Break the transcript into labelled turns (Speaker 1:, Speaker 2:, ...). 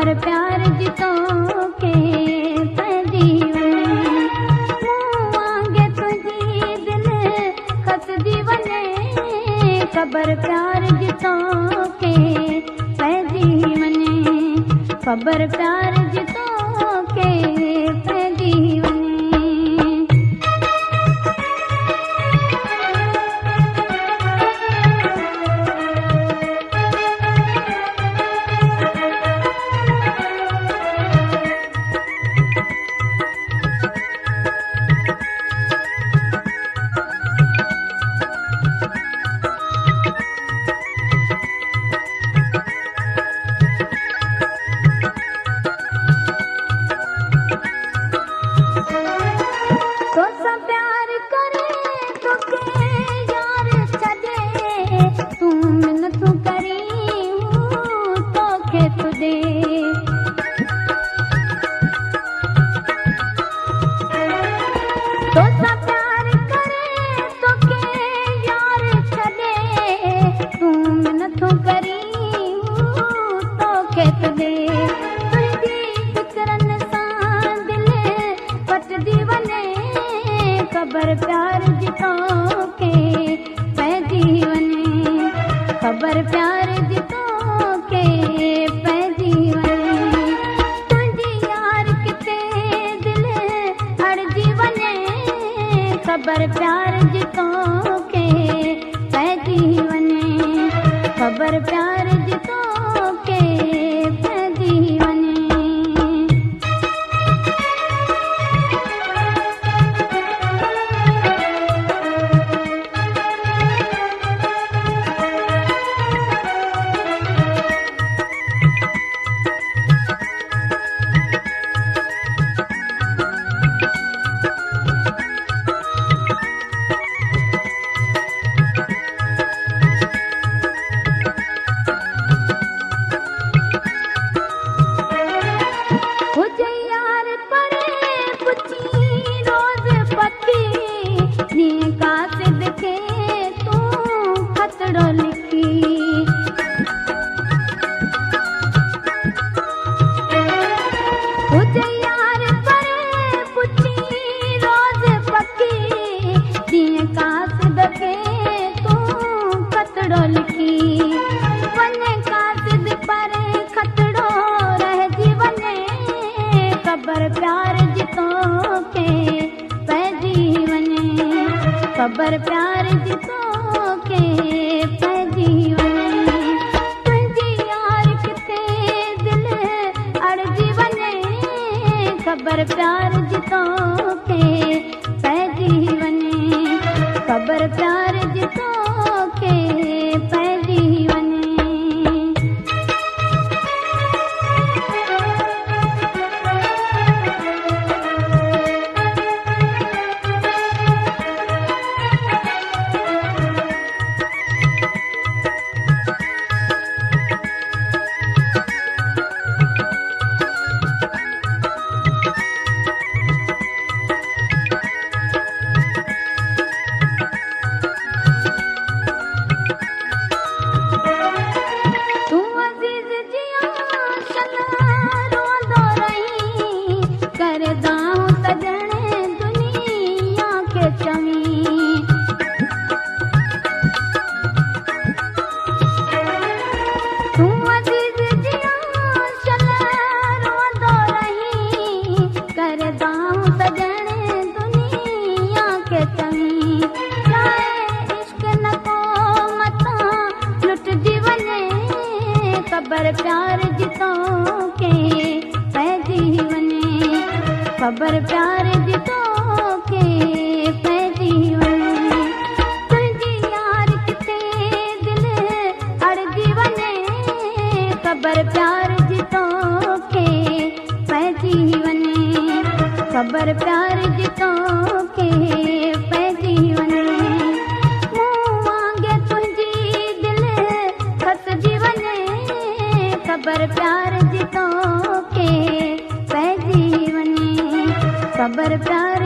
Speaker 1: ख़बर प्यार जी तोखे पंहिंजी वञे, मूं वांगे तुंहिंजी दिलि खसिजी वञे, ख़बर प्यार जी तोखे पंहिंजी वञे, ख़बर प्यार जी तोखे पंहिंजी वञे। ख़बर प्यार जी तोखे पंहिंजी वञे, ख़बर प्यार जी तोखे पंहिंजी वञे, तुंहिंजी यार किथे दिलि अड़जी वञे, ख़बर प्यार जी तोखे पंहिंजी वञे, ख़बर प्यार जी तोखे पंहिंजी वञे। ख़बर प्यार जी तोखे पंहिंजी वञे, ख़बर प्यार जी तोखे पंहिंजी वञे, तुंहिंजी यार किथे दिलि अड़जी वञे, ख़बर प्यार जी तोखे पंहिंजी वञे, ख़बर प्यार जी तोखे पंहिंजी वञे। ख़बर प्यार जी तोखे पंहिंजी वञे, ख़बर प्यार जी तोखे पंहिंजी वञे, तुंहिंजी यार किथे दिलि अड़जी वञे, ख़बर प्यार जी तोखे पंहिंजी वञे, ख़बर प्यार जी तोखे पंहिंजी वञे, मूं वांगे तुंहिंजी दिलि खसिजी वञे, ख़बर प्यार जी तोखे पंहिंजी वञे, ख़बर प्यार